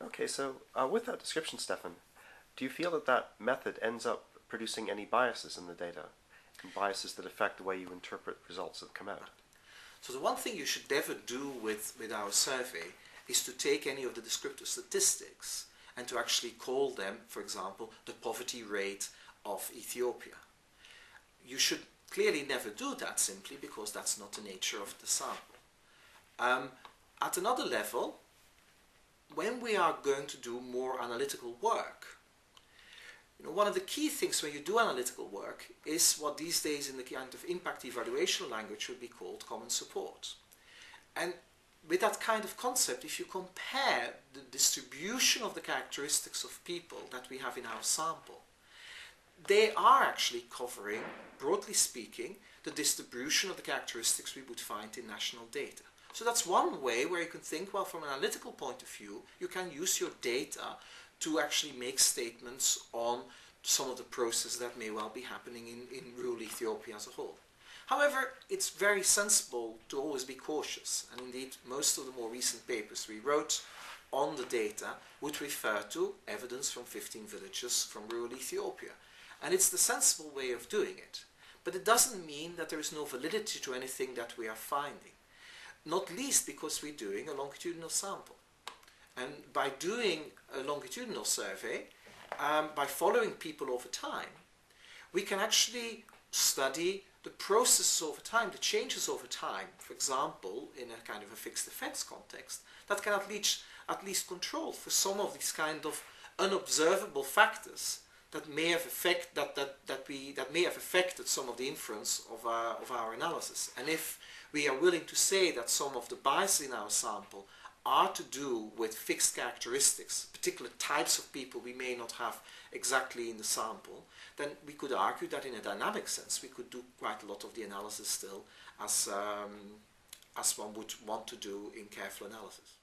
Okay, so with that description, Stefan, do you feel that that method ends up producing any biases in the data, and biases that affect the way you interpret results that come out? So the one thing you should never do with our survey is to take any of the descriptive statistics and to actually call them, for example, the poverty rate of Ethiopia. You should clearly never do that, simply because that's not the nature of the sample. At another level, when we are going to do more analytical work, one of the key things when you do analytical work is what these days in the kind of impact evaluation language would be called common support. And with that kind of concept, if you compare the distribution of the characteristics of people that we have in our sample, they are actually covering, broadly speaking, the distribution of the characteristics we would find in national data. So that's one way where you can think, well, from an analytical point of view, you can use your data to actually make statements on some of the processes that may well be happening in rural Ethiopia as a whole. However, it's very sensible to always be cautious, and indeed most of the more recent papers we wrote on the data would refer to evidence from 15 villages from rural Ethiopia. And it's the sensible way of doing it. But it doesn't mean that there is no validity to anything that we are finding. Not least because we're doing a longitudinal sample. And by doing a longitudinal survey, by following people over time, we can actually study the processes over time, the changes over time, for example, in a kind of a fixed effects context, that can at least control for some of these kind of unobservable factors that may have affected some of the inference of our analysis. And if we are willing to say that some of the biases in our sample are to do with fixed characteristics, particular types of people we may not have exactly in the sample, then we could argue that in a dynamic sense we could do quite a lot of the analysis still as one would want to do in careful analysis.